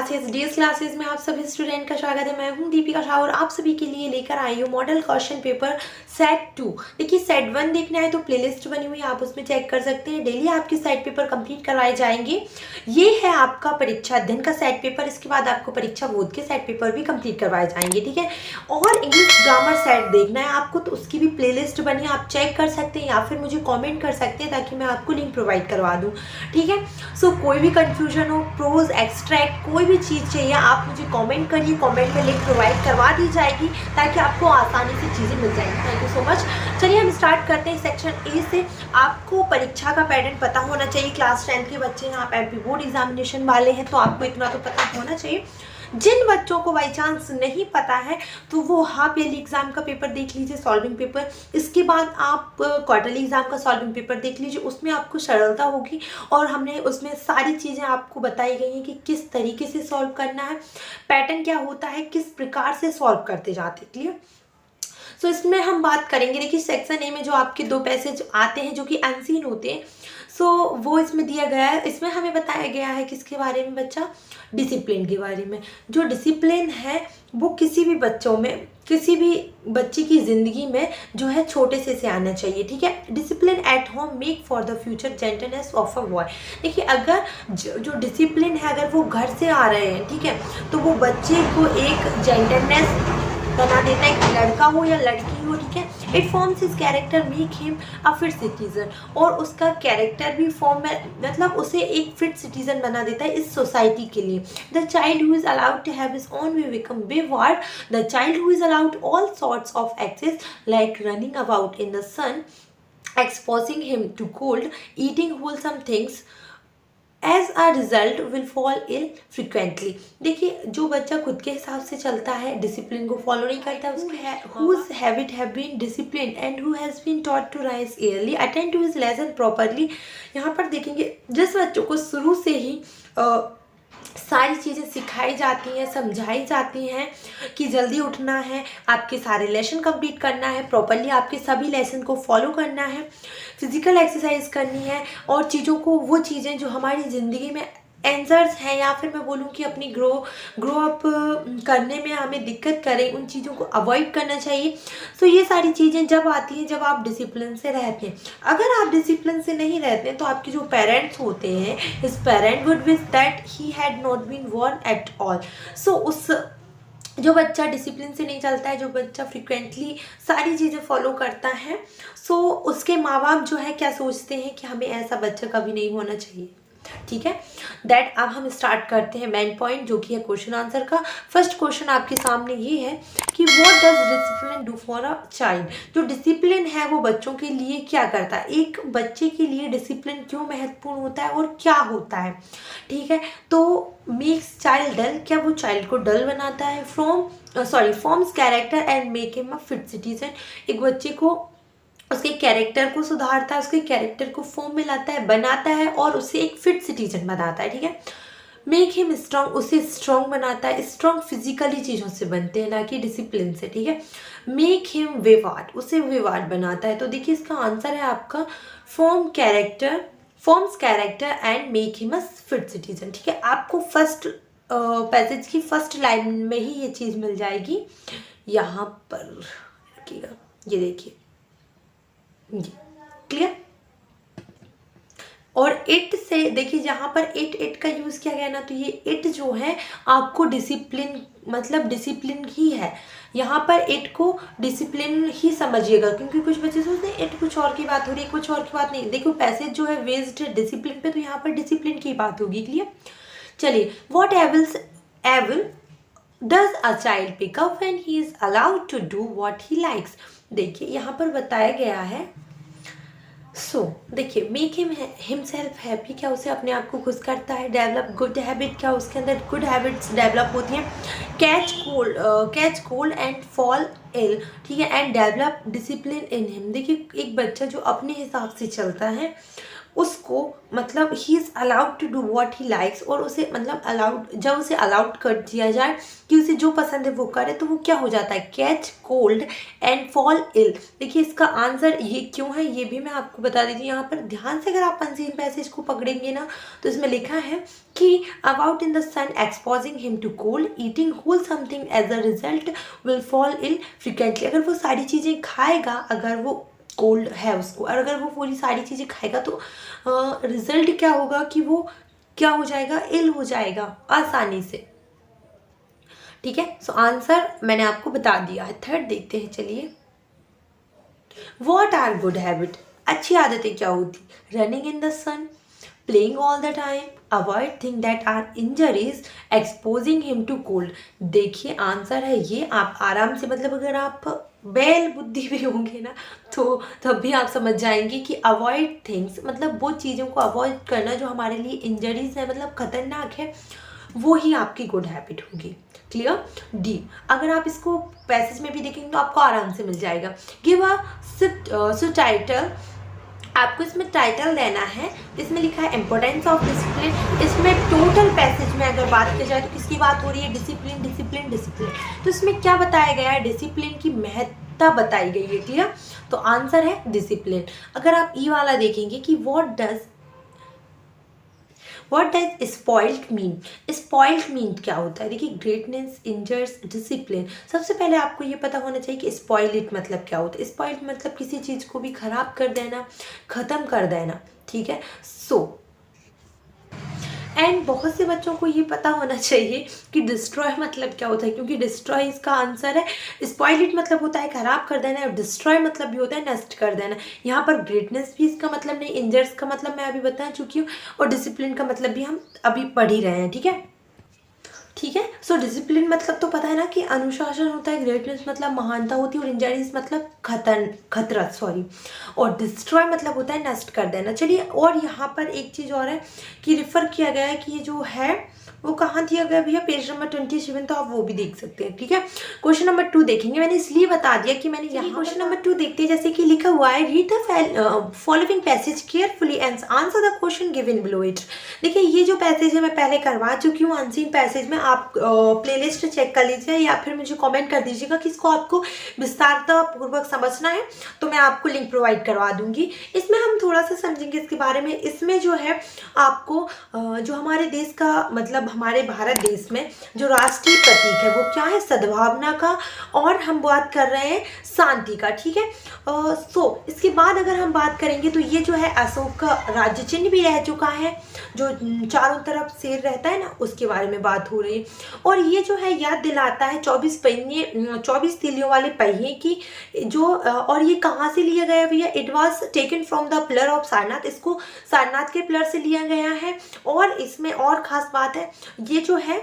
Classes DS classes में आप सभी स्टूडेंट का स्वागत है। मैं हूं दीपिका शाह और आप सभी के लिए लेकर आई हूं मॉडल क्वेश्चन पेपर सेट 2। देखिए सेट 1 देखना है तो प्लेलिस्ट बनी हुई है, आप उसमें चेक कर सकते हैं। डेली आपके सेट पेपर कंप्लीट करवाए जाएंगे। ये है आपका परीक्षा अध्ययन का सेट पेपर, इसके बाद आपको परीक्षा बोध के सेट पेपर भी कंप्लीट करवाए जाएंगे, ठीक है। और इंग्लिश ग्रामर सेट देखना है आपको तो उसकी भी प्लेलिस्ट बनी है, आप चेक कर सकते हैं या फिर मुझे कॉमेंट कर सकते हैं ताकि मैं आपको लिंक प्रोवाइड करवा दूँ, ठीक है। सो कोई भी कन्फ्यूजन हो, प्रोज एक्सट्रैक्ट कोई भी चीज़ चाहिए आप मुझे कमेंट करिए, कमेंट में लिंक प्रोवाइड करवा दी जाएगी ताकि आपको आसानी से चीज़ें मिल जाएंगी। Thank you so much. चलिए हम स्टार्ट करते हैं सेक्शन ए से। आपको परीक्षा का पैटर्न पता होना चाहिए। क्लास 10 के बच्चे हैं, आप एमपी बोर्ड एग्जामिनेशन वाले हैं तो आपको इतना तो पता होना चाहिए। जिन बच्चों को बाई चांस नहीं पता है तो वो हाफ ईयरली एग्जाम का पेपर देख लीजिए, सॉल्विंग पेपर। इसके बाद आप क्वार्टरली एग्जाम का सॉल्विंग पेपर देख लीजिए, उसमें आपको सरलता होगी और हमने उसमें सारी चीज़ें आपको बताई गई हैं कि किस तरीके से सॉल्व करना है, पैटर्न क्या होता है, किस प्रकार से सॉल्व करते जाते। क्लियर। सो इसमें हम बात करेंगे, देखिए सेक्शन ए में जो आपके 2 पैसेज आते हैं जो कि अनसीन होते हैं, सो वो इसमें दिया गया है। इसमें हमें बताया गया है किसके बारे में बच्चा, डिसिप्लिन के बारे में। जो डिसिप्लिन है वो किसी भी बच्चों में, किसी भी बच्चे की ज़िंदगी में जो है छोटे से आना चाहिए, ठीक है। Discipline at home make for the future gentleness of a boy. देखिए अगर जो डिसिप्लिन है अगर वो घर से आ रहे हैं, ठीक है, तो वो बच्चे को एक जेंटलनेस बना देता है, एक लड़का हो या लड़की हो, ठीक है। It forms his character make him a fit citizen, और उसका कैरेक्टर भी फॉर्म में मतलब उसे एक फिट सिटीजन बना देता है इस सोसाइटी के लिए। The child who is allowed to have his own way become wayward. The child who is allowed all sorts of excess like running about in the sun, exposing him to cold, eating wholesome things, as a result will fall ill frequently. देखिए जो बच्चा खुद के हिसाब से चलता है, discipline को फॉलो नहीं करता है, उसके whose habit have been disciplined and who has been taught to rise early, attend to his lesson properly। यहाँ पर देखेंगे जिस बच्चों को शुरू से ही सारी चीज़ें सिखाई जाती हैं, समझाई जाती हैं कि जल्दी उठना है, आपके सारे लेसन कंप्लीट करना है, प्रॉपरली आपके सभी लेसन को फॉलो करना है, फिजिकल एक्सरसाइज करनी है और चीज़ों को, वो चीज़ें जो हमारी ज़िंदगी में एंसर्स हैं या फिर मैं बोलूँ कि अपनी ग्रो अप करने में हमें दिक्कत करें, उन चीज़ों को अवॉइड करना चाहिए। सो ये सारी चीज़ें जब आती हैं जब आप डिसिप्लिन से रहते हैं। अगर आप डिसिप्लिन से नहीं रहते हैं तो आपके जो पेरेंट्स होते हैं, his parent would wish that he had not been born at all. So उस जो बच्चा डिसिप्लिन से नहीं चलता है, जो बच्चा फ्रिक्वेंटली सारी चीज़ें फॉलो करता है, सो उसके माँ बाप जो है क्या सोचते हैं कि हमें ऐसा बच्चा कभी नहीं होना चाहिए, ठीक है। दैट अब हम स्टार्ट करते हैं मेन पॉइंट जो कि है क्वेश्चन आंसर का। फर्स्ट क्वेश्चन आपके सामने ये है कि what does discipline do for a child. जो डिसिप्लिन है वो बच्चों के लिए क्या करता है, एक बच्चे के लिए डिसिप्लिन क्यों महत्वपूर्ण होता है और क्या होता है, ठीक है। तो मेक्स चाइल्ड डल, क्या वो चाइल्ड को डल बनाता है, forms character and make him a fit citizen. एक बच्चे को उसके कैरेक्टर को सुधारता है, उसके कैरेक्टर को फॉर्म में लाता है, बनाता है और उसे एक फिट सिटीजन बनाता है, ठीक है। मेक हिम स्ट्रॉन्ग, उसे स्ट्रॉन्ग बनाता है, स्ट्रॉन्ग फिजिकली चीज़ों से बनते हैं ना कि डिसिप्लिन से, ठीक है। मेक हिम विवाद, उसे विवाद बनाता है। तो देखिए इसका आंसर है आपका forms character and make him a fit citizen, ठीक है। आपको फर्स्ट पैसेज की फर्स्ट लाइन में ही ये चीज़ मिल जाएगी। यहाँ पर रखिएगा, ये देखिए, जी क्लियर। और इट से देखिए जहाँ पर इट का यूज़ किया गया ना, तो ये इट जो है आपको डिसिप्लिन मतलब डिसिप्लिन ही है। यहाँ पर इट को डिसिप्लिन ही समझिएगा, क्योंकि कुछ बच्चे सोचते हैं इट कुछ और की बात हो रही है, कुछ और की बात नहीं। देखो पैसेज जो है बेस्ड है डिसिप्लिन पे, तो यहाँ पर डिसिप्लिन की बात होगी, क्लियर। चलिए what evil does a child pick up when he is allowed to do what he likes. देखिए यहाँ पर बताया गया है, देखिए मेक हिमसेल्फ हैप्पी, क्या उसे अपने आप को खुश करता है। डेवलप गुड हैबिट, क्या उसके अंदर गुड हैबिट्स डेवलप होती हैं। Catch cold and fall ill, ठीक है, and develop discipline in him. देखिए एक बच्चा जो अपने हिसाब से चलता है उसको मतलब he is allowed to do what he likes, और उसे मतलब अलाउड, जब उसे अलाउड कर दिया जाए कि उसे जो पसंद है वो करे, तो वो क्या हो जाता है, catch cold and fall ill. देखिए इसका आंसर ये क्यों है ये भी मैं आपको बता देती हूँ। यहाँ पर ध्यान से अगर आप अनसीन पैसेज को पकड़ेंगे ना, तो इसमें लिखा है कि about in the sun exposing him to cold eating whole something as a result will fall ill frequently. अगर वो सारी चीज़ें खाएगा, अगर वो कोल्ड है उसको, और अगर वो पूरी सारी चीज़ें खाएगा, तो रिजल्ट क्या होगा कि वो क्या हो जाएगा, इल हो जाएगा आसानी से। ठीक है, सो आंसर मैंने आपको बता दिया है। थर्ड देखते हैं, चलिए। वॉट आर गुड हैबिट, अच्छी आदतें क्या होती, running in the sun, playing all the time, avoid thing that are injuries, exposing him to cold. देखिए आंसर है ये, आप आराम से मतलब अगर आप बैल बुद्धि भी होंगे ना, तो तब भी आप समझ जाएंगे कि अवॉइड थिंग्स मतलब वो चीज़ों को अवॉइड करना जो हमारे लिए इंजरीज है, मतलब खतरनाक है, वो ही आपकी गुड हैबिट होगी। क्लियर। डी, अगर आप इसको पैसेज में भी देखेंगे तो आपको आराम से मिल जाएगा। गिव अ टाइटल, आपको इसमें टाइटल देना है। इसमें लिखा है इम्पोर्टेंस ऑफ डिसिप्लिन। इसमें टोटल पैसेज में अगर बात की जाए तो किसकी बात हो रही है, डिसिप्लिन डिसिप्लिन डिसिप्लिन। तो इसमें क्या बताया गया है, डिसिप्लिन की महत्ता बताई गई है। क्लियर, तो आंसर है डिसिप्लिन। अगर आप ई वाला देखेंगे कि what does spoiled mean, spoiled mean क्या होता है, देखिए ग्रेटनेस इंजर्स डिसिप्लिन। सबसे पहले आपको ये पता होना चाहिए कि स्पॉइल इट मतलब क्या होता है। स्पॉइल्ड मतलब किसी चीज़ को भी खराब कर देना, ख़त्म कर देना। ठीक है, सो एंड बहुत से बच्चों को ये पता होना चाहिए कि डिस्ट्रॉय मतलब क्या होता है, क्योंकि डिस्ट्रॉय इसका आंसर है। स्पॉइल इट मतलब होता है खराब कर देना, और डिस्ट्रॉय मतलब भी होता है नष्ट कर देना। यहाँ पर ग्रेटनेस भी इसका मतलब नहीं, इंजर्स का मतलब मैं अभी बता चुकी हूँ, और डिसिप्लिन का मतलब भी हम अभी पढ़ ही रहे हैं। ठीक है, ठीक है। सो डिसिप्लिन मतलब तो पता है ना कि अनुशासन होता है, ग्रेटनेस मतलब महानता होती है, और इंजरीज मतलब खतरा सॉरी, और डिस्ट्रॉय मतलब होता है नष्ट कर देना। चलिए, और यहाँ पर एक चीज़ और है कि रिफ़र किया गया है कि ये जो है वो कहाँ दिया गया भैया, पेज नंबर 27, तो आप वो भी देख सकते हैं। ठीक है, क्वेश्चन नंबर 2 देखेंगे। मैंने इसलिए बता दिया कि मैंने यहाँ क्वेश्चन नंबर 2 देखते हैं, जैसे कि लिखा हुआ है read the following passage carefully and answer the question given below it. देखिए ये जो पैसेज है मैं पहले करवा चुकी हूँ अनसीन पैसेज में, आप प्लेलिस्ट चेक कर लीजिए या फिर मुझे कमेंट कर दीजिएगा कि इसको आपको विस्तारता पूर्वक समझना है, तो मैं आपको लिंक प्रोवाइड करवा दूंगी। इसमें हम थोड़ा सा समझेंगे इसके बारे में। इसमें जो है आपको जो हमारे देश का मतलब हमारे भारत देश में जो राष्ट्रीय प्रतीक है वो क्या है, सद्भावना का, और हम बात कर रहे हैं शांति का। ठीक है, सो इसके बाद अगर हम बात करेंगे तो ये जो है अशोक का राज्य चिन्ह भी रह चुका है, जो चारों तरफ शेर रहता है ना, उसके बारे में बात हो रही है। और ये जो है याद दिलाता है 24 तीलियों वाले पहिए की, जो और ये कहाँ से लिया गया भैया, it was taken from the pillar of Sarnath. इसको सारनाथ के पिलर से लिया गया है। और इसमें और खास बात है, ये जो है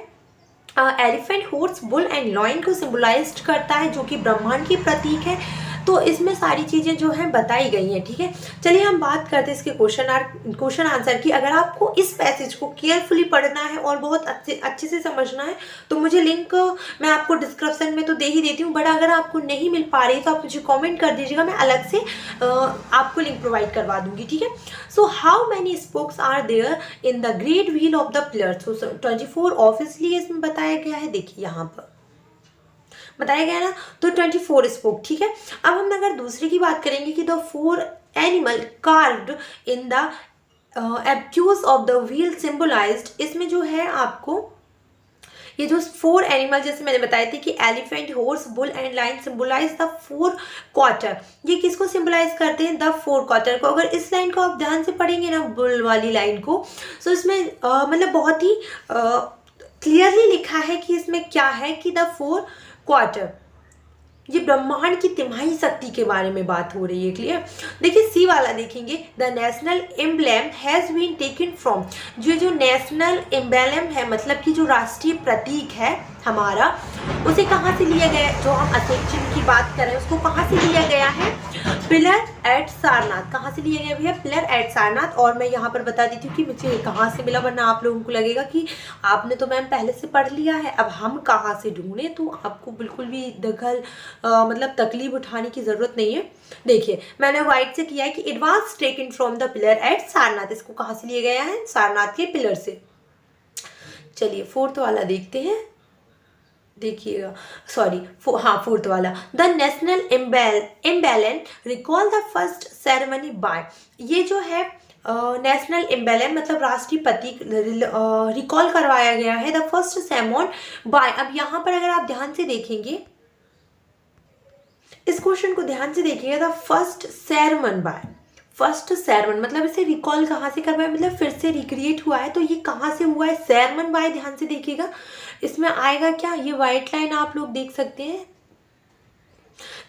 elephant, horse, bull and lion को सिंबलाइज्ड करता है, जो कि ब्रह्मांड की प्रतीक है। तो इसमें सारी चीज़ें जो हैं बताई गई हैं। ठीक है, चलिए हम बात करते हैं इसके क्वेश्चन आंसर की। अगर आपको इस पैसेज को केयरफुली पढ़ना है और बहुत अच्छे से समझना है तो मुझे लिंक मैं आपको डिस्क्रिप्शन में तो दे ही देती हूँ, बट अगर आपको नहीं मिल पा रही तो आप मुझे कमेंट कर दीजिएगा, मैं अलग से आपको लिंक प्रोवाइड करवा दूंगी। ठीक है, so how many spokes are there in the great wheel of the pillar. So 24 obviously इसमें बताया गया है, देखिए यहाँ पर बताया गया ना, तो 24 स्पोक। ठीक है, अब हम अगर दूसरे की बात करेंगे कि the 4 animal carved in the abacus of the wheel symbolized, इसमें जो है आपको ये जो 4 एनिमल जैसे मैंने बताए थे कि elephant, horse, bull and lion symbolise the 4 quarter. ये किसको सिंबलाइज करते हैं, द 4 क्वार्टर को। अगर इस लाइन को आप ध्यान से पढ़ेंगे ना, बुल वाली लाइन को, तो इसमें मतलब बहुत ही क्लियरली लिखा है कि इसमें क्या है कि द 4 क्वार्टर, ये ब्रह्मांड की तिमाही शक्ति के बारे में बात हो रही है। क्लियर। देखिए सी वाला देखेंगे, the national emblem has been taken from, जो नेशनल एम्ब्लेम है मतलब कि जो राष्ट्रीय प्रतीक है हमारा, उसे कहाँ से लिया गया है, जो हम अशोक चिन्ह की बात कर रहे हैं उसको कहाँ से लिया गया है, पिलर एट सारनाथ कहाँ से लिया गया भैया? Pillar at Sarnath. और मैं यहाँ पर बता देती हूँ कि मुझे कहाँ से मिला, वरना आप लोगों को लगेगा कि आपने तो मैम पहले से पढ़ लिया है, अब हम कहाँ से ढूंढें। तो आपको बिल्कुल भी मतलब तकलीफ उठाने की ज़रूरत नहीं है। देखिए मैंने वाइट से किया है कि it was taken from the pillar at Sarnath. इसको कहाँ से लिया गया है? सारनाथ के पिलर से। चलिए फोर्थ वाला देखते हैं, देखिएगा, सॉरी फोर्थ वाला। The national emblem recall the first ceremony by. ये जो है नेशनल इम्बेलन मतलब राष्ट्रीय प्रतीक रिकॉल करवाया गया है द फर्स्ट सेरेमन बाय। अब यहाँ पर अगर आप ध्यान से देखेंगे, इस क्वेश्चन को ध्यान से देखिएगा, the first sermon bye, first sermon मतलब इसे रिकॉल कहाँ से करवाया, मतलब फिर से रिक्रिएट हुआ है, तो ये कहाँ से हुआ है? Sermon bye. ध्यान से देखिएगा इसमें आएगा क्या, ये व्हाइट लाइन आप लोग देख सकते हैं,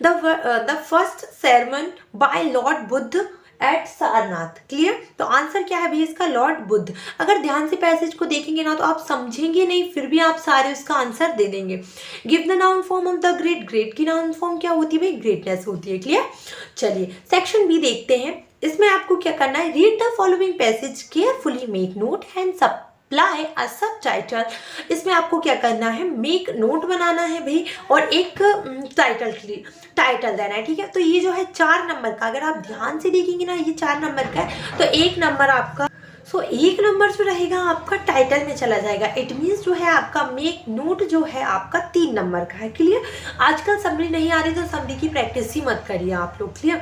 the first sermon by lord Buddha at Sarnath. Clear? तो आंसर क्या है भैया इसका? लॉर्ड बुद्ध। अगर ध्यान से पैसेज को देखेंगे ना तो आप समझेंगे नहीं, फिर भी आप सारे उसका आंसर दे देंगे। Give the noun form of the great. Great की नाउन फॉर्म क्या होती है भाई? ग्रेटनेस होती है। क्लियर? चलिए सेक्शन बी देखते हैं। इसमें आपको क्या करना है? Read the following passage carefully, make note and supply a subtitle. इसमें आपको क्या करना है? मेक नोट बनाना है भाई, और एक टाइटल देना है। ठीक है? तो ये जो है 4 नंबर का, अगर आप ध्यान से देखेंगे ना ये 4 नंबर का है, तो 1 नंबर आपका, सो 1 नंबर जो रहेगा आपका टाइटल में चला जाएगा। इट मीन्स जो है आपका मेक नोट जो है आपका 3 नंबर का है। क्लियर? आजकल समरी नहीं आ रही तो समरी की प्रैक्टिस ही मत करिए आप लोग। क्लियर?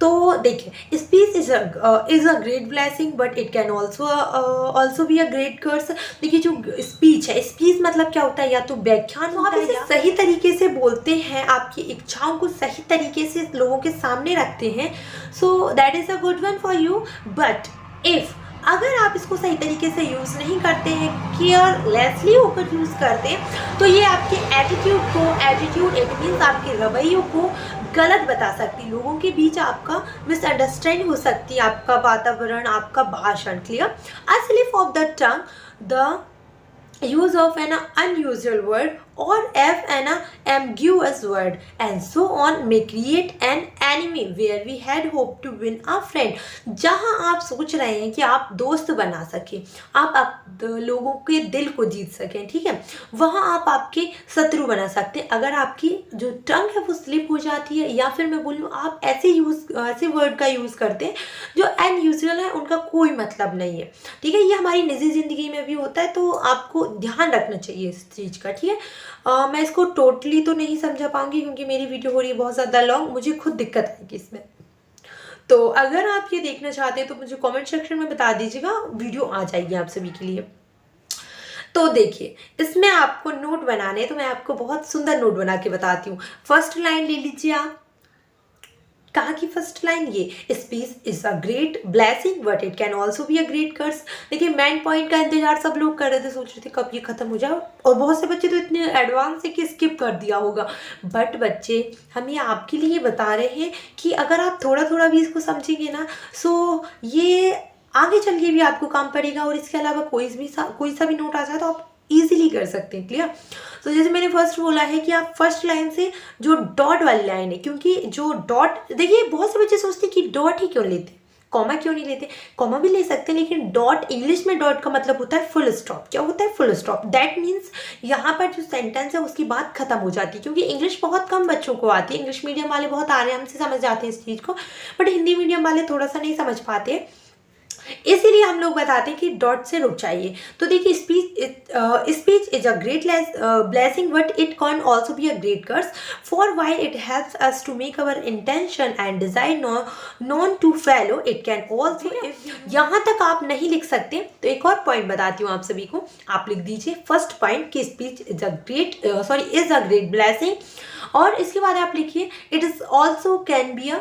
तो देखिए speech is a great blessing but it can also be a great curse. देखिए जो स्पीच है, स्पीच मतलब क्या होता है? या तो व्याख्यान होता है, या सही तरीके से बोलते हैं, आपकी इच्छाओं को सही तरीके से लोगों के सामने रखते हैं, so that is a good one for you. But if अगर आप इसको सही तरीके से यूज़ नहीं करते हैं, केयरलेसली होकर यूज़ करते हैं, तो ये आपके एटीट्यूड इट मीन्स आपके रवैयों को गलत बता सकती, लोगों के बीच आपका मिसअंडरस्टैंडिंग हो सकती है, आपका वातावरण, आपका भाषण। Clear? A slip of the tongue, the use of an unusual word or an ambiguous word and so on may create an enemy where we had hoped to win a friend। जहाँ आप सोच रहे हैं कि आप दोस्त बना सके, आप लोगों के दिल को जीत सकें, ठीक है, वहाँ आप आपके शत्रु बना सकते हैं अगर आपकी जो टंग है वो स्लिप हो जाती है, या फिर मैं बोलूँ आप ऐसे वर्ड का यूज़ करते हैं जो अनयूजुअल है, उनका कोई मतलब नहीं है। ठीक है? ये हमारी निजी ज़िंदगी में भी होता है, तो आपको ध्यान रखना चाहिए इस चीज़ का। ठीक है? मैं इसको टोटली तो नहीं समझा पाऊंगी क्योंकि मेरी वीडियो हो रही है बहुत ज़्यादा लॉन्ग, मुझे खुद दिक्कत आएगी इसमें। तो अगर आप ये देखना चाहते हैं तो मुझे कमेंट सेक्शन में बता दीजिएगा, वीडियो आ जाएगी आप सभी के लिए। तो देखिए इसमें आपको नोट बनाने, तो मैं आपको बहुत सुंदर नोट बना के बताती हूँ। फर्स्ट लाइन ले लीजिए आप, कहाँ की फर्स्ट लाइन? ये speech is a great blessing but it can also be a great curse. देखिए मेन पॉइंट का इंतजार सब लोग कर रहे थे, सोच रहे थे कब ये खत्म हो जाए, और बहुत से बच्चे तो इतने एडवांस है कि स्किप कर दिया होगा। बट बच्चे हम ये आपके लिए बता रहे हैं कि अगर आप थोड़ा थोड़ा भी इसको समझेंगे ना, सो ये आगे चल के भी आपको काम पड़ेगा, और इसके अलावा कोई सा भी नोट आ जाए तो आप इजीली कर सकते हैं। क्लियर? तो जैसे मैंने फर्स्ट बोला है कि आप फर्स्ट लाइन से जो डॉट वाली लाइन है, क्योंकि जो डॉट, देखिए बहुत से बच्चे सोचते हैं कि डॉट ही क्यों लेते, कॉमा क्यों नहीं लेते? कॉमा भी ले सकते हैं, लेकिन डॉट, इंग्लिश में डॉट का मतलब होता है फुल स्टॉप। क्या होता है? Full stop. दैट मीन्स यहाँ पर जो सेंटेंस है उसकी बात खत्म हो जाती है, क्योंकि इंग्लिश बहुत कम बच्चों को आती है। इंग्लिश मीडियम वाले बहुत आराम से समझ जाते हैं इस चीज़ को, बट हिंदी मीडियम वाले थोड़ा सा नहीं समझ पाते, इसीलिए हम लोग बताते हैं कि डॉट से रुक जाइए। तो देखिए speech is a great blessing but it can also be a great curse for while it helps us to make our intention and desire known to follow it can also. यहाँ तक आप नहीं लिख सकते तो एक और पॉइंट बताती हूँ आप सभी को, आप लिख दीजिए फर्स्ट पॉइंट कि speech is a great blessing, और इसके बाद आप लिखिए it is also can be a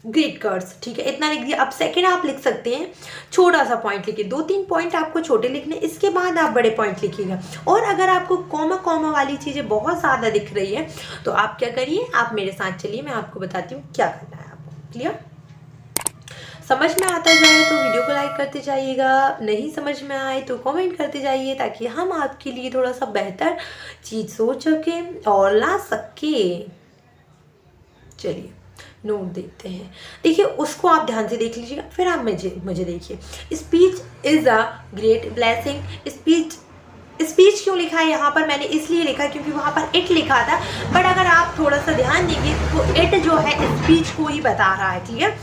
great curse. ठीक है? इतना लिख दिया। अब सेकंड आप लिख सकते हैं छोटा सा पॉइंट लिखिए, 2-3 पॉइंट आपको छोटे लिखने, इसके बाद आप बड़े पॉइंट लिखिएगा। और अगर आपको कॉमा वाली चीज़ें बहुत ज़्यादा दिख रही है तो आप क्या करिए, आप मेरे साथ चलिए, मैं आपको बताती हूँ क्या करना है आपको। क्लियर? समझ में आता जाए तो वीडियो को लाइक करते जाइएगा, नहीं समझ में आए तो कमेंट करते जाइए, ताकि हम आपके लिए थोड़ा सा बेहतर चीज़ सोच सकें और ला सके। चलिए नोट देखते हैं। देखिए उसको आप ध्यान से देख लीजिएगा, फिर आप मुझे देखिए। Speech is a great blessing. Speech क्यों लिखा है यहाँ पर, मैंने इसलिए लिखा क्योंकि वहाँ पर इट लिखा था, बट अगर आप थोड़ा सा ध्यान देंगे तो इट जो है स्पीच को ही बता रहा है। Clear?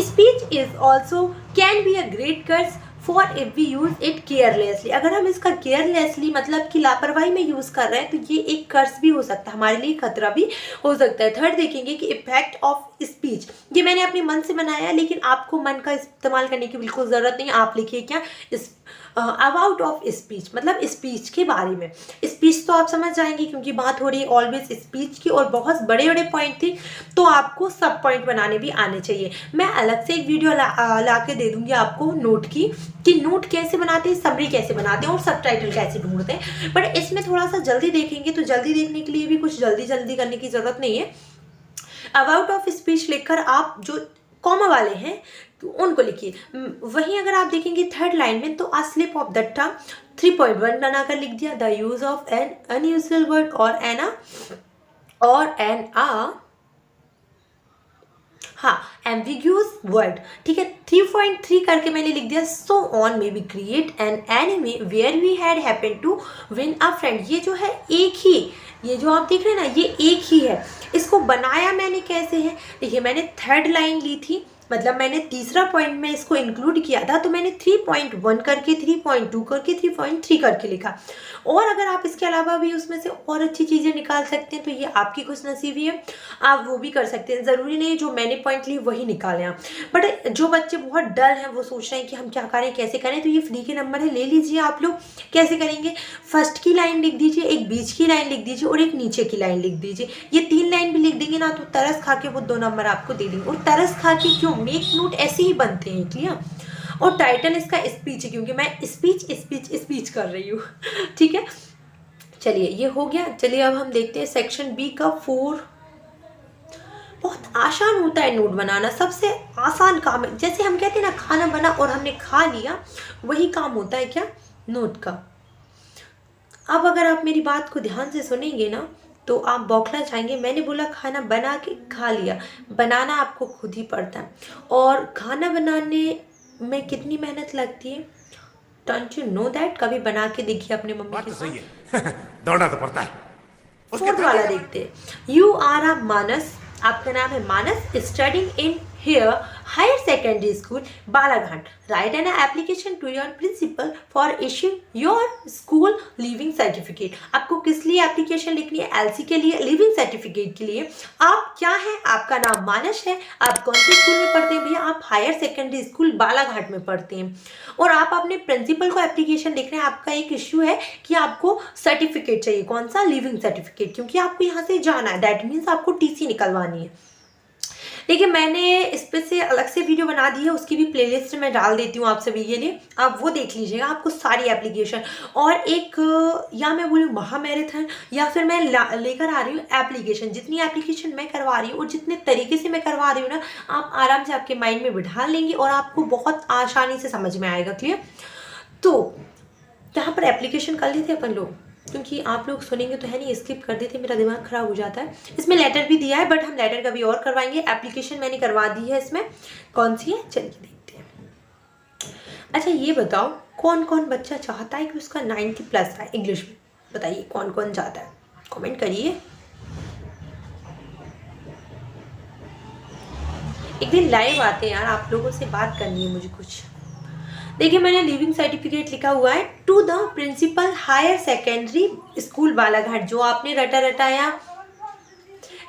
Speech is also can be a great curse for if we use it carelessly. अगर हम इसका केयरलेसली मतलब कि लापरवाही में यूज कर रहे हैं तो ये एक कर्स भी हो सकता है, हमारे लिए खतरा भी हो सकता है। थर्ड देखेंगे कि इफेक्ट ऑफ स्पीच, ये मैंने अपने मन से बनाया है, लेकिन आपको मन का इस्तेमाल करने की बिल्कुल ज़रूरत नहीं। आप लिखिए क्या, इस अबाउट ऑफ स्पीच, मतलब स्पीच के बारे में। स्पीच तो आप समझ जाएंगे क्योंकि बात हो रही है ऑलवेज स्पीच की, और बहुत बड़े बड़े पॉइंट थे तो आपको सब पॉइंट बनाने भी आने चाहिए। मैं अलग से एक वीडियो ला के दे दूंगी आपको नोट की, कि नोट कैसे बनाते हैं, समरी कैसे बनाते हैं और सबटाइटल कैसे ढूंढते हैं। बट इसमें थोड़ा सा जल्दी देखेंगे तो जल्दी देखने के लिए भी कुछ जल्दी करने की जरूरत नहीं है। अबाउट ऑफ स्पीच लिखकर आप जो कॉमा वाले हैं तो उनको लिखिए। वहीं अगर आप देखेंगे थर्ड लाइन में तो स्लिप ऑफ द टंग 3.1 बनाकर लिख दिया। The use of an unusual word और एन एम्बिग्यूअस वर्ड। ठीक है, 3.3 करके मैंने लिख दिया। So on may be create an enemy where we had happen to win a friend. ये जो है एक ही, ये जो आप देख रहे हैं ना, ये एक ही है। इसको बनाया मैंने कैसे है, देखिए मैंने थर्ड लाइन ली थी, मतलब मैंने तीसरा पॉइंट में इसको इंक्लूड किया था, तो मैंने 3.1 करके 3.2 करके 3.3 करके लिखा। और अगर आप इसके अलावा भी उसमें से और अच्छी चीज़ें निकाल सकते हैं तो ये आपकी खुशनसीबी है, आप वो भी कर सकते हैं। ज़रूरी नहीं जो मैंने पॉइंट ली वही निकालें आप। बट जो बच्चे बहुत डर हैं, वो सोच रहे हैं कि हम क्या करें कैसे करें, तो ये फ्री के नंबर है, ले लीजिए आप लोग। कैसे करेंगे, फर्स्ट की लाइन लिख दीजिए, एक बीच की लाइन लिख दीजिए और एक नीचे की लाइन लिख दीजिए। ये 3 लाइन भी लिख देंगे ना तो तरस खा के वो 2 नंबर आपको दे देंगे। और तरस खा के क्यों, मेक नोट ऐसे ही बनते हैं। क्लियर? और टाइटल इसका स्पीच है क्योंकि मैं स्पीच कर रही हूँ। ठीक है, चलिए ये हो गया। चलिए अब हम देखते हैं सेक्शन बी का 4। बहुत आसान होता है नोट बनाना, सबसे आसान काम है। जैसे हम कहते हैं ना खाना बना और हमने खा लिया, वही काम होता है क्या, नोट का। अब अगर आप मेरी बात को ध्यान से सुनेंगे ना तो आप बौखला जाएंगे। मैंने बोला खाना बना के खा लिया, बनाना आपको खुद ही पड़ता है। और खाना बनाने में कितनी मेहनत लगती है, डोंट यू नो दैट? कभी बना के देखिए अपने मम्मी के साथ। दौड़ना तो पड़ता है। फोर्थ वाला देखते हैं। यू आर अ मानस, आपका नाम है Manas, studying in here higher secondary school Balaghat. Write an application to your principal for issue your school leaving certificate. आपको किस लिए एप्लीकेशन लिखनी है, एलसी के लिए, लिविंग सर्टिफिकेट के लिए। आप क्या है, आपका नाम मानस है, आप कौन से स्कूल में पढ़ते हैं भैया, आप हायर सेकेंडरी स्कूल बालाघाट में पढ़ते हैं। और आप अपने प्रिंसिपल को एप्लीकेशन लिख रहे हैं, आपका एक इश्यू है कि आपको सर्टिफिकेट चाहिए, कौन सा, लिविंग सर्टिफिकेट, क्योंकि आपको यहाँ से जाना है, दैट मीन्स आपको टीसी निकलवानी है। देखिए मैंने इस पे से अलग से वीडियो बना दी है, उसकी भी प्लेलिस्ट में डाल देती हूँ आप सभी के लिए, आप वो देख लीजिएगा। आपको सारी एप्लीकेशन और एक, या मैं बोलूँ महामैराथन, या फिर मैं लेकर आ रही हूँ एप्लीकेशन। जितनी एप्लीकेशन मैं करवा रही हूँ और जितने तरीके से मैं करवा रही हूँ ना, आप आराम से आपके माइंड में बिठा लेंगे और आपको बहुत आसानी से समझ में आएगा। क्लियर? तो यहाँ पर एप्लीकेशन कर लेते अपन लोग, क्योंकि आप लोग सुनेंगे तो है नहीं, स्किप कर देते, मेरा दिमाग खराब हो जाता है। इसमें लेटर भी दिया है बट हम लेटर कभी और करवाएंगे। एप्लीकेशन मैंने करवा दी है, इसमें कौन सी है चलिए देखते हैं। अच्छा ये बताओ कौन कौन बच्चा चाहता है कि उसका 90+ आए इंग्लिश में, बताइए कौन कौन चाहता है, कमेंट करिए। एक दिन लाइव आते हैं यार, आप लोगों से बात करनी है मुझे कुछ। देखिए मैंने लिविंग सर्टिफिकेट लिखा हुआ है to the principal higher secondary school Balaghat. जो आपने रटाया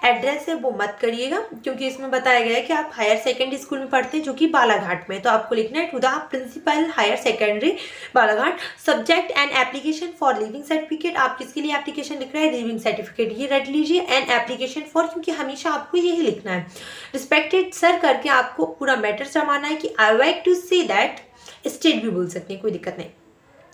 एड्रेस है वो मत करिएगा, क्योंकि इसमें बताया गया है कि आप हायर सेकेंडरी स्कूल में पढ़ते हैं जो कि बालाघाट में, तो आपको लिखना है to the principal higher secondary Balaghat. Subject and application for leaving certificate, आप किसके लिए एप्लीकेशन लिख रहे हैं, लिविंग सर्टिफिकेट, ये रट लीजिए। एंड एप्लीकेशन फॉर, क्योंकि हमेशा आपको यही लिखना है। रिस्पेक्टेड सर करके आपको पूरा मैटर जमाना है कि I like to say that, state भी बोल सकते हैं, कोई दिक्कत नहीं।